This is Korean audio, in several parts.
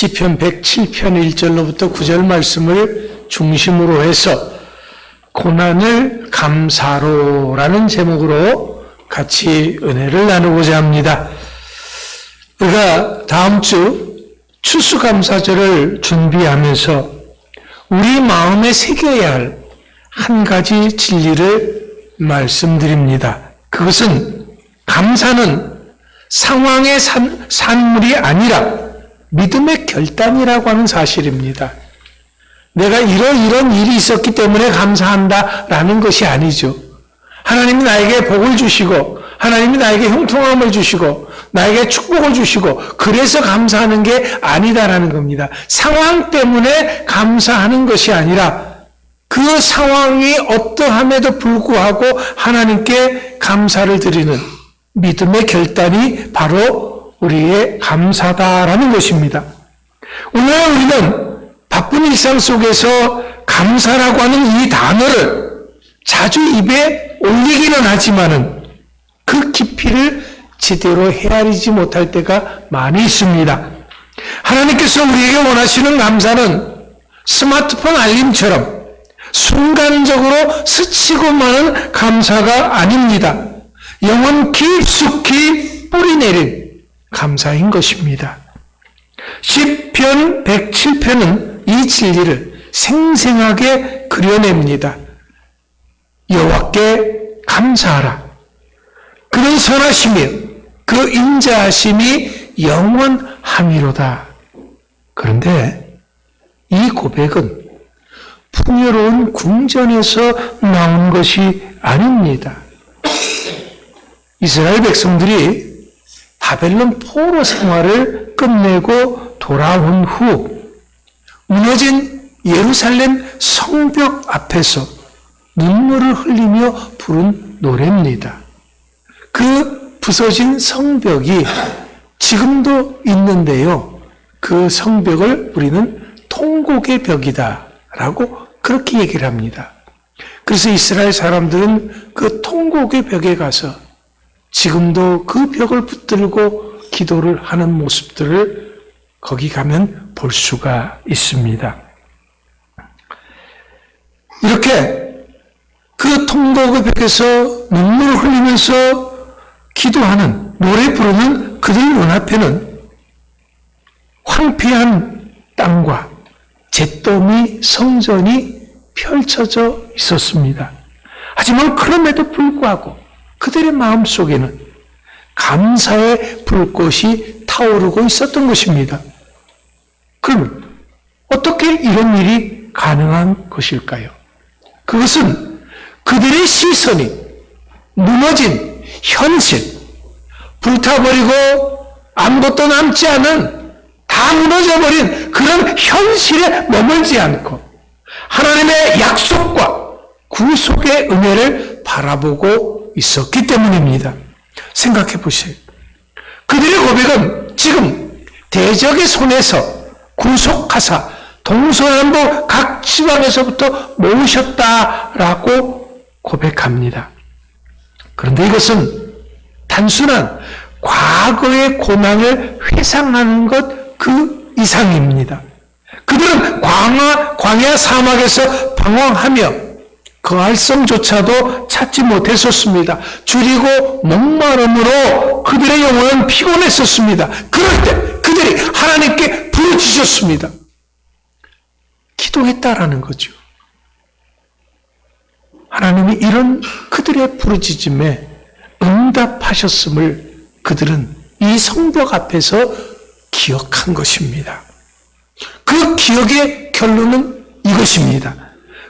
시편 107편 1절로부터 9절 말씀을 중심으로 해서 고난을 감사로라는 제목으로 같이 은혜를 나누고자 합니다. 우리가 다음 주 추수감사절을 준비하면서 우리 마음에 새겨야 할 한 가지 진리를 말씀드립니다. 그것은 감사는 상황의 산물이 아니라 믿음의 결단이라고 하는 사실입니다. 내가 이런 일이 있었기 때문에 감사한다라는 것이 아니죠. 하나님이 나에게 복을 주시고 하나님이 나에게 형통함을 주시고 나에게 축복을 주시고 그래서 감사하는 게 아니다라는 겁니다. 상황 때문에 감사하는 것이 아니라 그 상황이 어떠함에도 불구하고 하나님께 감사를 드리는 믿음의 결단이 바로 우리의 감사다라는 것입니다. 오늘 우리는 바쁜 일상 속에서 감사라고 하는 이 단어를 자주 입에 올리기는 하지만은 그 깊이를 제대로 헤아리지 못할 때가 많이 있습니다. 하나님께서 우리에게 원하시는 감사는 스마트폰 알림처럼 순간적으로 스치고 마는 감사가 아닙니다. 영혼 깊숙이 뿌리내린 감사인 것입니다. 시편 107편은 이 진리를 생생하게 그려냅니다. 여호와께 감사하라. 그는 선하시며 그 인자하심이 영원함이로다. 그런데 이 고백은 풍요로운 궁전에서 나온 것이 아닙니다. 이스라엘 백성들이 바벨론 포로 생활을 끝내고 돌아온 후 무너진 예루살렘 성벽 앞에서 눈물을 흘리며 부른 노래입니다. 그 부서진 성벽이 지금도 있는데요. 그 성벽을 우리는 통곡의 벽이다라고 그렇게 얘기를 합니다. 그래서 이스라엘 사람들은 그 통곡의 벽에 가서 지금도 그 벽을 붙들고 기도를 하는 모습들을 거기 가면 볼 수가 있습니다. 이렇게 그 통곡의 벽에서 눈물을 흘리면서 기도하는, 노래 부르는 그들 눈앞에는 황폐한 땅과 잿더미 성전이 펼쳐져 있었습니다. 하지만 그럼에도 불구하고 그들의 마음속에는 감사의 불꽃이 타오르고 있었던 것입니다. 그러면 어떻게 이런 일이 가능한 것일까요? 그것은 그들의 시선이 무너진 현실, 불타버리고 아무것도 남지 않은 다 무너져버린 그런 현실에 머물지 않고 하나님의 약속과 구속의 은혜를 바라보고 있었기 때문입니다. 생각해 보세요. 그들의 고백은 지금 대적의 손에서 구속하사 동서남북 각 지방에서부터 모으셨다라고 고백합니다. 그런데 이것은 단순한 과거의 고난을 회상하는 것 그 이상입니다. 그들은 광야 사막에서 방황하며 거할 성조차도 찾지 못했었습니다. 줄이고 목마름으로 그들의 영혼은 피곤했었습니다. 그럴 때 그들이 하나님께 부르짖었습니다. 기도했다라는 거죠. 하나님이 이런 그들의 부르짖음에 응답하셨음을 그들은 이 성벽 앞에서 기억한 것입니다. 그 기억의 결론은 이것입니다.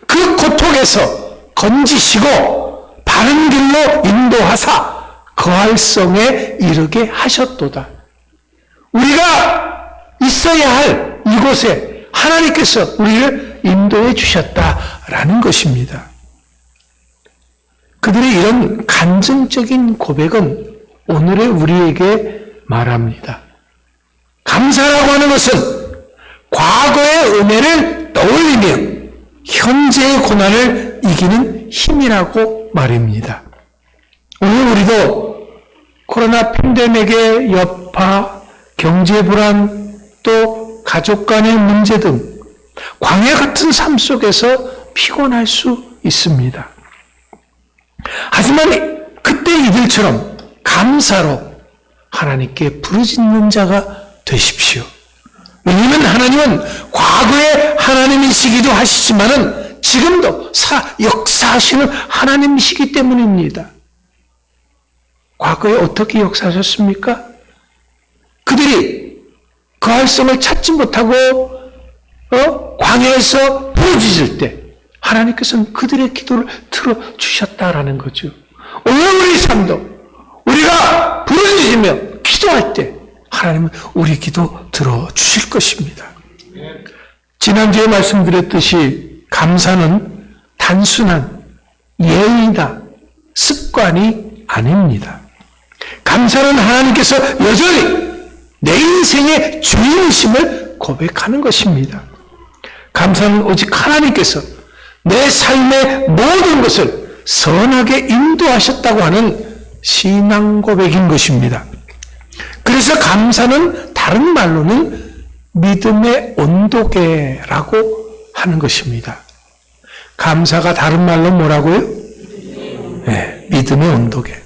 그 고통에서 건지시고 바른 길로 인도하사 거할 성에 이르게 하셨도다. 우리가 있어야 할 이곳에 하나님께서 우리를 인도해 주셨다라는 것입니다. 그들의 이런 간증적인 고백은 오늘의 우리에게 말합니다. 감사라고 하는 것은 과거의 은혜를 떠올리며 현재의 고난을 이기는 힘이라고 말입니다. 오늘 우리도 코로나 팬데믹의 여파, 경제 불안, 또 가족 간의 문제 등 광야 같은 삶 속에서 피곤할 수 있습니다. 하지만 그때 이들처럼 감사로 하나님께 부르짖는 자가 되십시오. 왜냐하면 하나님은 과거에 하나님이시기도 하시지만은 지금도 역사하시는 하나님이시기 때문입니다. 과거에 어떻게 역사하셨습니까? 그들이 그 활성을 찾지 못하고 광야에서 부르짖을 때 하나님께서는 그들의 기도를 들어주셨다라는 거죠. 오늘 우리 삶도 우리가 부르짖으며 기도할 때 하나님은 우리 기도 들어주실 것입니다. 지난주에 말씀드렸듯이 감사는 단순한 예의나 습관이 아닙니다. 감사는 하나님께서 여전히 내 인생의 주인이심을 고백하는 것입니다. 감사는 오직 하나님께서 내 삶의 모든 것을 선하게 인도하셨다고 하는 신앙 고백인 것입니다. 그래서 감사는 다른 말로는 믿음의 온도계라고 하는 것입니다. 감사가 다른 말로 뭐라고요? 네, 믿음의 온도계.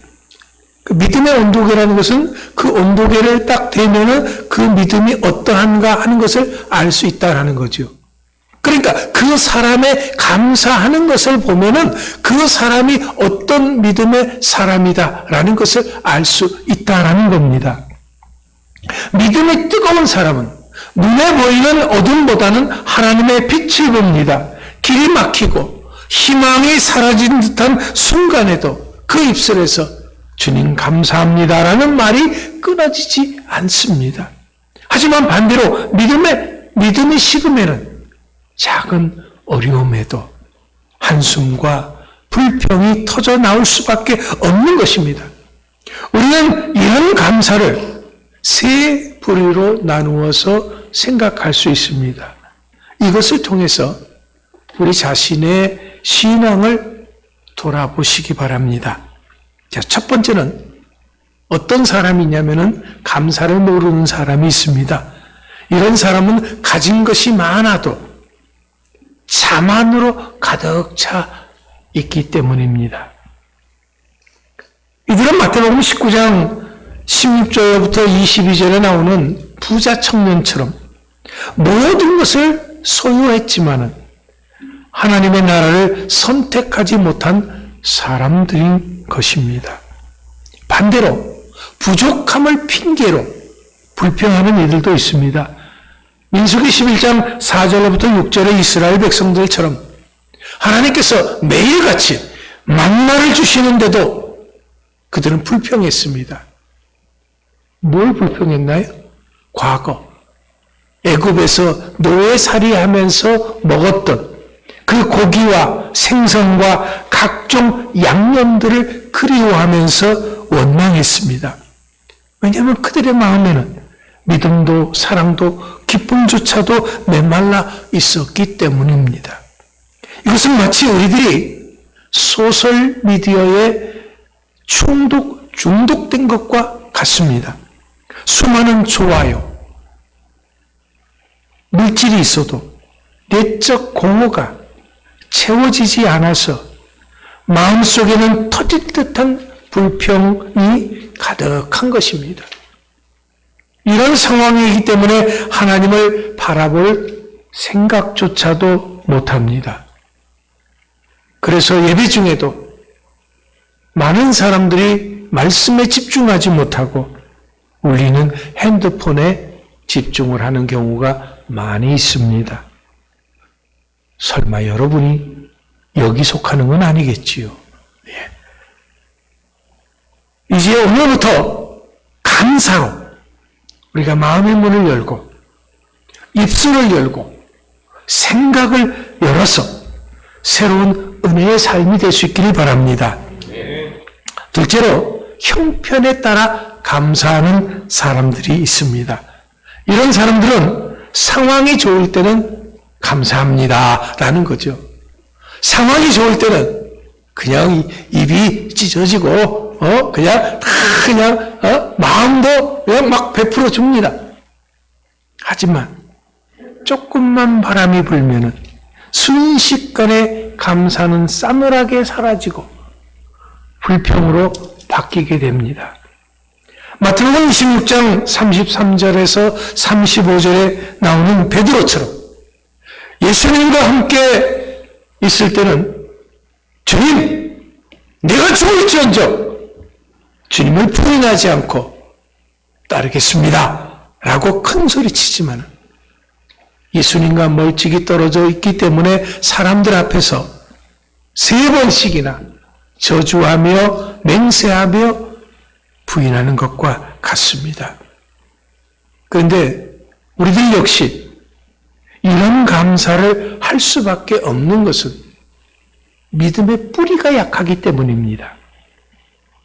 그 믿음의 온도계라는 것은 그 온도계를 딱 대면은 그 믿음이 어떠한가 하는 것을 알 수 있다라는 거죠. 그러니까 그 사람의 감사하는 것을 보면은 그 사람이 어떤 믿음의 사람이다라는 것을 알 수 있다라는 겁니다. 믿음이 뜨거운 사람은 눈에 보이는 어둠보다는 하나님의 빛을 봅니다. 길이 막히고 희망이 사라진 듯한 순간에도 그 입술에서 주님 감사합니다라는 말이 끊어지지 않습니다. 하지만 반대로 믿음이 식으면은 작은 어려움에도 한숨과 불평이 터져 나올 수밖에 없는 것입니다. 우리는 이런 감사를 세 부류로 나누어서 생각할 수 있습니다. 이것을 통해서 우리 자신의 신앙을 돌아보시기 바랍니다. 자, 첫 번째는 어떤 사람이냐면은 감사를 모르는 사람이 있습니다. 이런 사람은 가진 것이 많아도 자만으로 가득 차 있기 때문입니다. 이들은 마태복음 19장 16절부터 22절에 나오는 부자 청년처럼 모든 것을 소유했지만은 하나님의 나라를 선택하지 못한 사람들인 것입니다. 반대로 부족함을 핑계로 불평하는 이들도 있습니다. 민수기 11장 4절부터 6절의 이스라엘 백성들처럼 하나님께서 매일같이 만나를 주시는데도 그들은 불평했습니다. 뭘 불평했나요? 과거 애굽에서 노예살이하면서 먹었던 그 고기와 생선과 각종 양념들을 그리워하면서 원망했습니다. 왜냐하면 그들의 마음에는 믿음도 사랑도 기쁨조차도 메말라 있었기 때문입니다. 이것은 마치 우리들이 소셜미디어에 중독된 것과 같습니다. 수많은 좋아요, 물질이 있어도 내적 공허가 채워지지 않아서 마음속에는 터질 듯한 불평이 가득한 것입니다. 이런 상황이기 때문에 하나님을 바라볼 생각조차도 못합니다. 그래서 예배 중에도 많은 사람들이 말씀에 집중하지 못하고 우리는 핸드폰에 집중을 하는 경우가 많이 있습니다. 설마 여러분이 여기 속하는 건 아니겠지요. 예. 이제 오늘부터 감사로 우리가 마음의 문을 열고 입술을 열고 생각을 열어서 새로운 은혜의 삶이 될 수 있기를 바랍니다. 둘째로 형편에 따라 감사하는 사람들이 있습니다. 이런 사람들은 상황이 좋을 때는 감사합니다 라는 거죠. 상황이 좋을 때는 그냥 입이 찢어지고 마음도 그냥 막 베풀어 줍니다. 하지만 조금만 바람이 불면은 순식간에 감사는 싸늘하게 사라지고 불평으로 바뀌게 됩니다. 마태복음 26장 33절에서 35절에 나오는 베드로처럼 예수님과 함께 있을 때는 주님, 내가 죽을지언정 주님을 부인하지 않고 따르겠습니다 라고 큰 소리 치지만 예수님과 멀찍이 떨어져 있기 때문에 사람들 앞에서 3번씩이나 저주하며 맹세하며 부인하는 것과 같습니다. 그런데 우리들 역시 이런 감사를 할 수밖에 없는 것은 믿음의 뿌리가 약하기 때문입니다.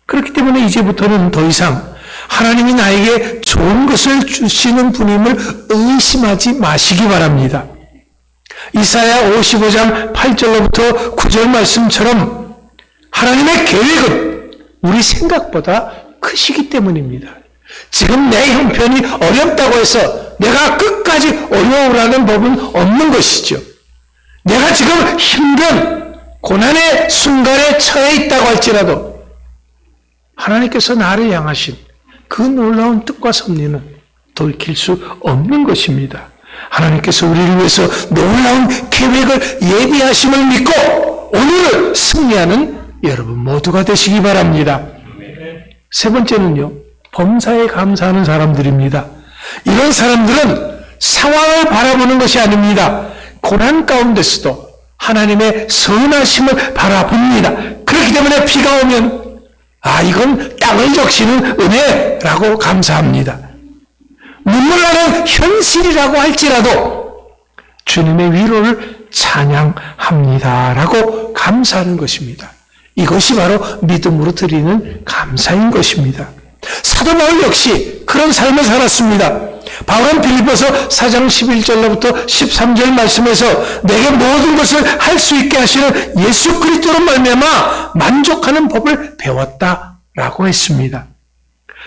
그렇기 때문에 이제부터는 더 이상 하나님이 나에게 좋은 것을 주시는 분임을 의심하지 마시기 바랍니다. 이사야 55장 8절로부터 9절 말씀처럼 하나님의 계획은 우리 생각보다 크시기 때문입니다. 지금 내 형편이 어렵다고 해서 내가 끝까지 어려우라는 법은 없는 것이죠. 내가 지금 힘든 고난의 순간에 처해 있다고 할지라도 하나님께서 나를 향하신 그 놀라운 뜻과 섭리는 돌이킬 수 없는 것입니다. 하나님께서 우리를 위해서 놀라운 계획을 예비하심을 믿고 오늘을 승리하는 여러분 모두가 되시기 바랍니다. 세 번째는요, 범사에 감사하는 사람들입니다. 이런 사람들은 상황을 바라보는 것이 아닙니다. 고난 가운데서도 하나님의 선하심을 바라봅니다. 그렇기 때문에 비가 오면 이건 땅을 적시는 은혜라고 감사합니다. 눈물 나는 현실이라고 할지라도 주님의 위로를 찬양합니다라고 감사하는 것입니다. 이것이 바로 믿음으로 드리는 감사인 것입니다. 사도 바울 역시 그런 삶을 살았습니다. 바울은 빌립보서 4장 11절로부터 13절 말씀에서 내게 모든 것을 할 수 있게 하시는 예수 그리스도로 말미암아 만족하는 법을 배웠다라고 했습니다.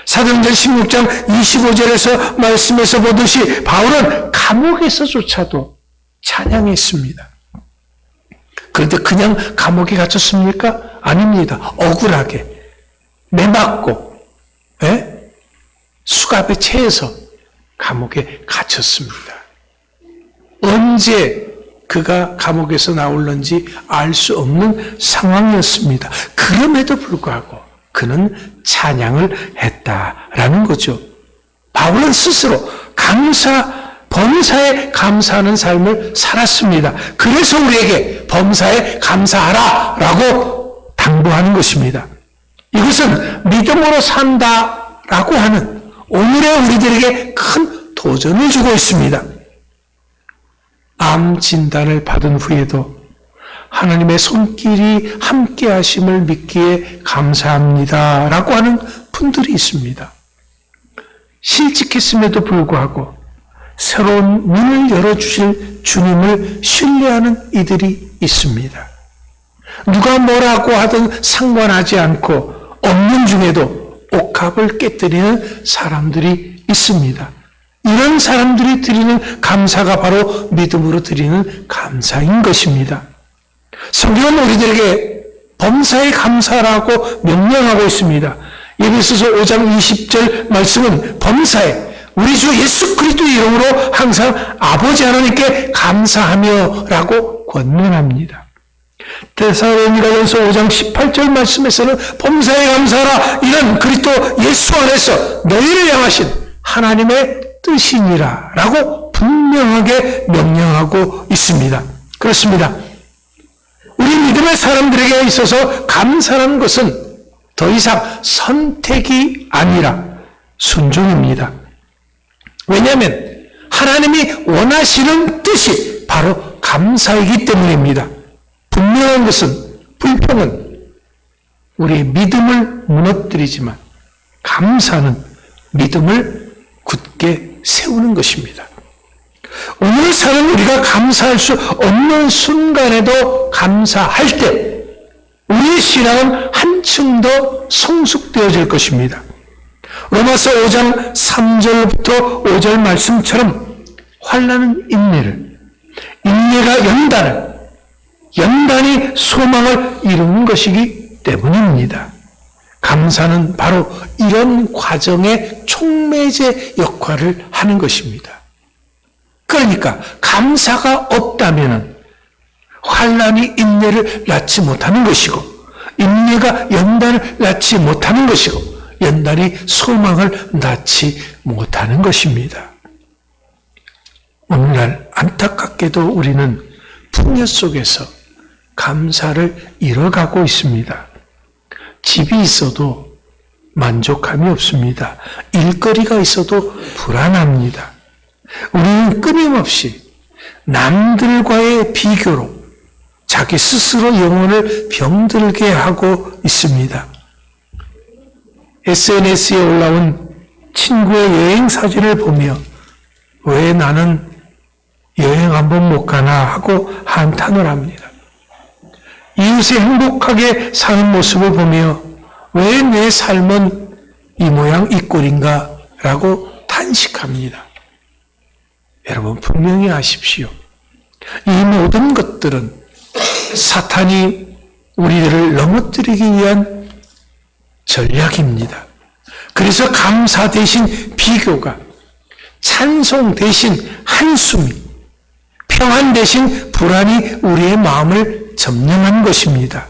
사도행전 16장 25절에서 말씀에서 보듯이 바울은 감옥에서조차도 찬양했습니다. 그런데 그냥 감옥에 갇혔습니까? 아닙니다. 억울하게 매맞고 수갑에 채해서 감옥에 갇혔습니다. 언제 그가 감옥에서 나올는지 알 수 없는 상황이었습니다. 그럼에도 불구하고 그는 찬양을 했다라는 거죠. 바울은 스스로 범사에 감사하는 삶을 살았습니다. 그래서 우리에게 범사에 감사하라라고 당부하는 것입니다. 이것은 믿음으로 산다라고 하는 오늘의 우리들에게 큰 도전을 주고 있습니다. 암 진단을 받은 후에도 하나님의 손길이 함께 하심을 믿기에 감사합니다 라고 하는 분들이 있습니다. 실직했음에도 불구하고 새로운 문을 열어주실 주님을 신뢰하는 이들이 있습니다. 누가 뭐라고 하든 상관하지 않고 없는 중에도 옥합을 깨뜨리는 사람들이 있습니다. 이런 사람들이 드리는 감사가 바로 믿음으로 드리는 감사인 것입니다. 성경은 우리들에게 범사에 감사라고 명령하고 있습니다. 에베소서 5장 20절 말씀은 범사에 우리 주 예수 그리스도 이름으로 항상 아버지 하나님께 감사하며 라고 권면합니다. 데살로니가전서 5장 18절 말씀에서는 범사에 감사하라, 이는 그리스도 예수 안에서 너희를 향하신 하나님의 뜻이니라 라고 분명하게 명령하고 있습니다. 그렇습니다. 우리 믿음의 사람들에게 있어서 감사라는 것은 더 이상 선택이 아니라 순종입니다. 왜냐하면 하나님이 원하시는 뜻이 바로 감사이기 때문입니다. 분명한 것은, 불평은 우리의 믿음을 무너뜨리지만 감사는 믿음을 굳게 세우는 것입니다. 오늘 사는 우리가 감사할 수 없는 순간에도 감사할 때 우리의 신앙은 한층 더 성숙되어질 것입니다. 로마서 5장 3절부터 5절 말씀처럼 환난은 인내를, 인내가 연단을, 연단이 소망을 이루는 것이기 때문입니다. 감사는 바로 이런 과정의 촉매제 역할을 하는 것입니다. 그러니까 감사가 없다면 환난이 인내를 낳지 못하는 것이고, 인내가 연단을 낳지 못하는 것이고, 연단이 소망을 낳지 못하는 것입니다. 오늘날 안타깝게도 우리는 풍요 속에서 감사를 잃어가고 있습니다. 집이 있어도 만족함이 없습니다. 일거리가 있어도 불안합니다. 우리는 끊임없이 남들과의 비교로 자기 스스로 영혼을 병들게 하고 있습니다. SNS에 올라온 친구의 여행 사진을 보며 왜 나는 여행 한번 못 가나 하고 한탄을 합니다. 이웃이 행복하게 사는 모습을 보며 왜 내 삶은 이 모양 이 꼴인가 라고 탄식합니다. 여러분 분명히 아십시오. 이 모든 것들은 사탄이 우리들을 넘어뜨리기 위한 전략입니다. 그래서 감사 대신 비교가, 찬송 대신 한숨이, 평안 대신 불안이 우리의 마음을 점령한 것입니다.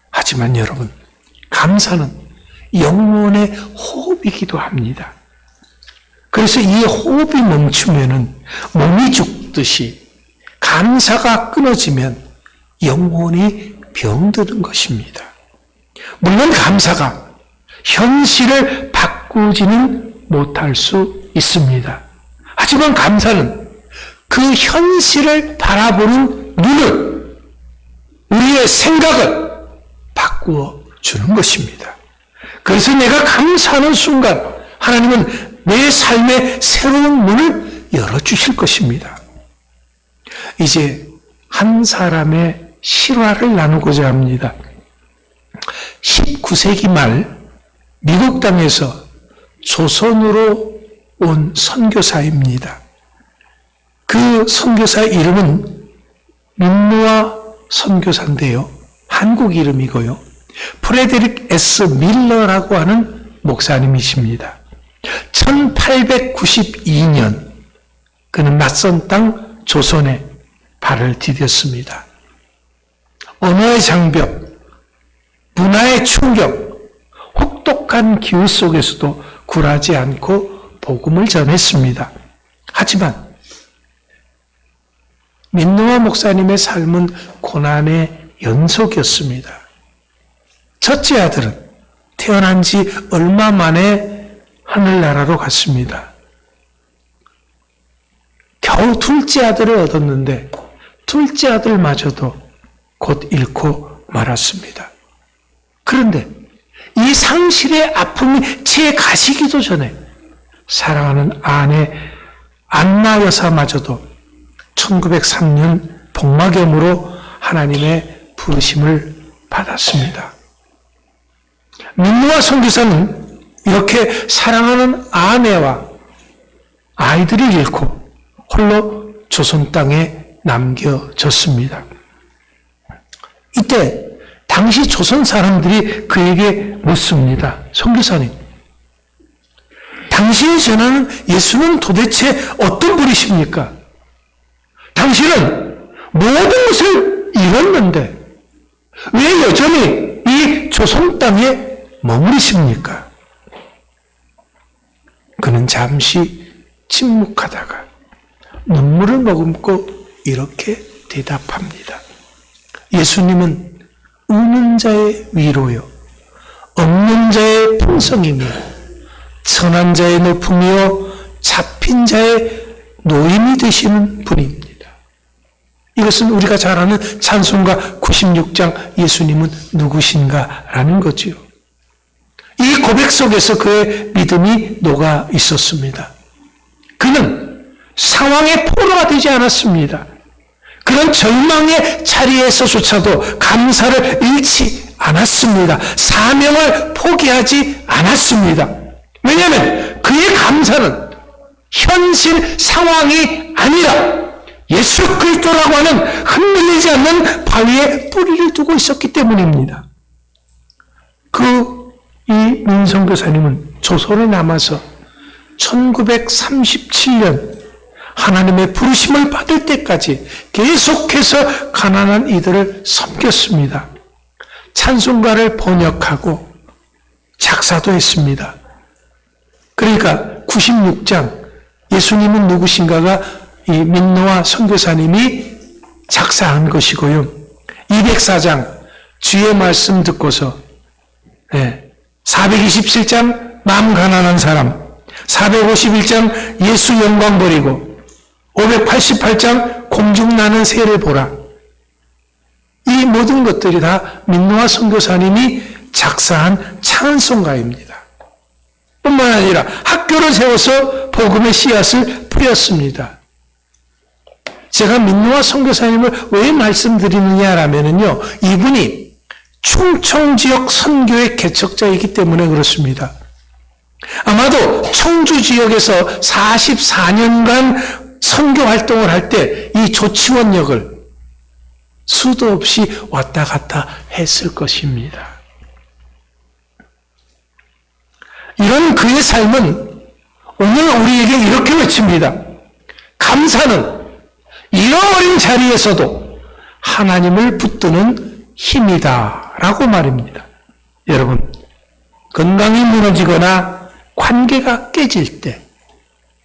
하지만 여러분, 감사는 영혼의 호흡이기도 합니다. 그래서 이 호흡이 멈추면은 몸이 죽듯이 감사가 끊어지면 영혼이 병드는 것입니다. 물론 감사가 현실을 바꾸지는 못할 수 있습니다. 하지만 감사는 그 현실을 바라보는 눈을, 우리의 생각을 바꾸어 주는 것입니다. 그래서 내가 감사하는 순간 하나님은 내 삶의 새로운 문을 열어주실 것입니다. 이제 한 사람의 실화를 나누고자 합니다. 19세기 말 미국 땅에서 조선으로 온 선교사입니다. 그 선교사의 이름은 민노아 선교사인데요. 한국 이름이고요. 프레데릭 S. 밀러라고 하는 목사님이십니다. 1892년 그는 낯선 땅 조선에 발을 디뎠습니다. 언어의 장벽, 문화의 충격, 혹독한 기후 속에서도 굴하지 않고 복음을 전했습니다. 하지만 민노아 목사님의 삶은 고난의 연속이었습니다. 첫째 아들은 태어난 지 얼마 만에 하늘나라로 갔습니다. 겨우 둘째 아들을 얻었는데 둘째 아들마저도 곧 잃고 말았습니다. 그런데 이 상실의 아픔이 채 가시기도 전에 사랑하는 아내 안나 여사마저도 1903년 복막염으로 하나님의 부르심을 받았습니다. 민노아 선교사는 이렇게 사랑하는 아내와 아이들을 잃고 홀로 조선 땅에 남겨졌습니다. 이때 당시 조선 사람들이 그에게 묻습니다. 선교사님, 당신이 전하는 예수는 도대체 어떤 분이십니까? 당신은 모든 것을 잃었는데 왜 여전히 이 조선 땅에 머무르십니까? 그는 잠시 침묵하다가 눈물을 머금고 이렇게 대답합니다. 예수님은 우는 자의 위로요, 없는 자의 풍성이며 천한 자의 높음이요 잡힌 자의 노임이 되시는 분입니다. 이것은 우리가 잘 아는 찬송가 96장 예수님은 누구신가 라는 거지요. 이 고백 속에서 그의 믿음이 녹아 있었습니다. 그는 상황의 포로가 되지 않았습니다. 그런 절망의 자리에서조차도 감사를 잃지 않았습니다. 사명을 포기하지 않았습니다. 왜냐하면 그의 감사는 현실 상황이 아니라 예수 그리스도라고 하는 흔들리지 않는 바위에 뿌리를 두고 있었기 때문입니다. 이 민선교사님은 조선에 남아서 1937년 하나님의 부르심을 받을 때까지 계속해서 가난한 이들을 섬겼습니다. 찬송가를 번역하고 작사도 했습니다. 그러니까 96장 예수님은 누구신가가 이 민노아 선교사님이 작사한 것이고요. 204장 주의 말씀 듣고서 427장 마음 가난한 사람, 451장 예수 영광 버리고 588장 공중 나는 새를 보라. 이 모든 것들이 다 민노아 선교사님이 작사한 찬송가입니다. 뿐만 아니라 학교를 세워서 복음의 씨앗을 뿌렸습니다. 제가 민노아 선교사님을 왜 말씀드리느냐라면요, 이분이 충청지역 선교의 개척자이기 때문에 그렇습니다. 아마도 청주 지역에서 44년간 선교 활동을 할 때 이 조치원역을 수도 없이 왔다 갔다 했을 것입니다. 이런 그의 삶은 오늘 우리에게 이렇게 외칩니다. 감사는 잃어버린 자리에서도 하나님을 붙드는 힘이다 라고 말입니다. 여러분, 건강이 무너지거나 관계가 깨질 때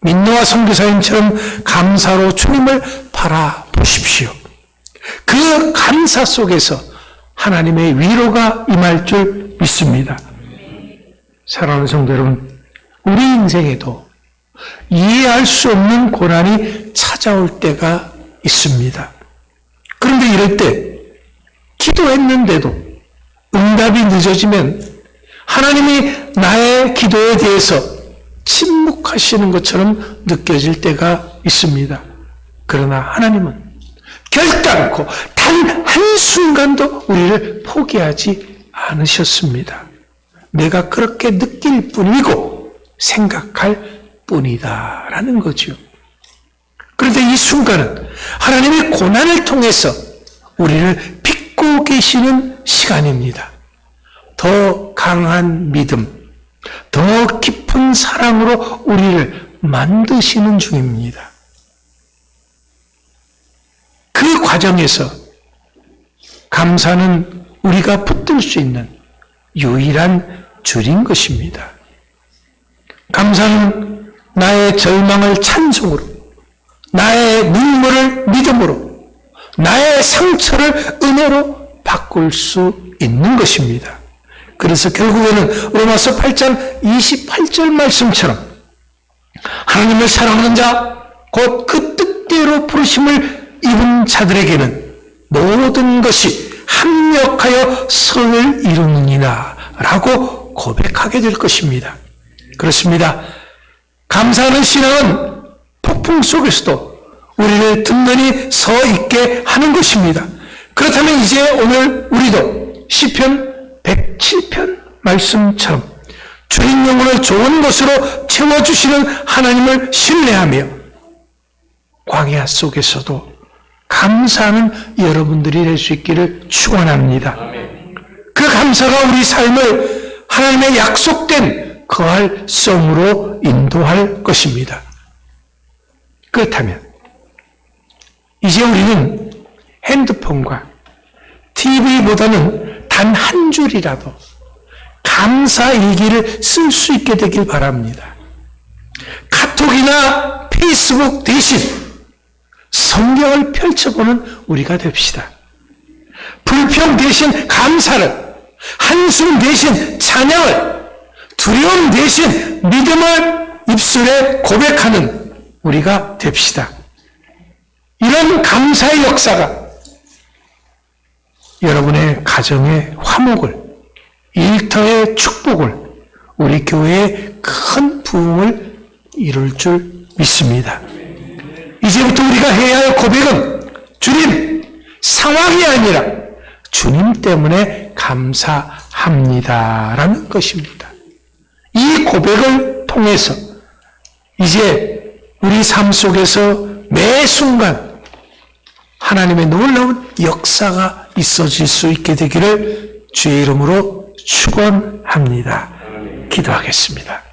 민노아 선교사님처럼 감사로 주님을 바라보십시오. 그 감사 속에서 하나님의 위로가 임할 줄 믿습니다. 사랑하는 성도 여러분, 우리 인생에도 이해할 수 없는 고난이 찾아올 때가 있습니다. 그런데 이럴 때 기도했는데도 응답이 늦어지면 하나님이 나의 기도에 대해서 침묵하시는 것처럼 느껴질 때가 있습니다. 그러나 하나님은 결단코 단 한순간도 우리를 포기하지 않으셨습니다. 내가 그렇게 느낄 뿐이고 생각할 뿐이다 라는 거죠. 그런데 이 순간은 하나님의 고난을 통해서 우리를 빚고 계시는 시간입니다. 더 강한 믿음, 더 깊은 사랑으로 우리를 만드시는 중입니다. 그 과정에서 감사는 우리가 붙들 수 있는 유일한 줄인 것입니다. 감사는 나의 절망을 찬송으로, 나의 눈물을 믿음으로, 나의 상처를 은혜로 바꿀 수 있는 것입니다. 그래서 결국에는 로마서 8장 28절 말씀처럼 하나님을 사랑하는 자, 곧 그 뜻대로 부르심을 입은 자들에게는 모든 것이 합력하여 선을 이루느니라 라고 고백하게 될 것입니다. 그렇습니다. 감사하는 신앙은 폭풍 속에서도 우리를 든든히 서 있게 하는 것입니다. 그렇다면 이제 오늘 우리도 시편 107편 말씀처럼 주인 영혼을 좋은 것으로 채워주시는 하나님을 신뢰하며 광야 속에서도 감사하는 여러분들이 될 수 있기를 축원합니다. 그 감사가 우리 삶을 하나님의 약속된 거할 성으로 인도할 것입니다. 그렇다면 이제 우리는 핸드폰과 TV보다는 단 한 줄이라도 감사 일기를 쓸 수 있게 되길 바랍니다. 카톡이나 페이스북 대신 성경을 펼쳐보는 우리가 됩시다. 불평 대신 감사를, 한숨 대신 찬양을, 두려움 대신 믿음을 입술에 고백하는 우리가 됩시다. 이런 감사의 역사가 여러분의 가정의 화목을, 일터의 축복을, 우리 교회의 큰 부흥을 이룰 줄 믿습니다. 이제부터 우리가 해야 할 고백은 주님, 상황이 아니라 주님 때문에 감사합니다라는 것입니다. 이 고백을 통해서 이제 우리 삶 속에서 매 순간 하나님의 놀라운 역사가 있어질 수 있게 되기를 주의 이름으로 축원합니다. 기도하겠습니다.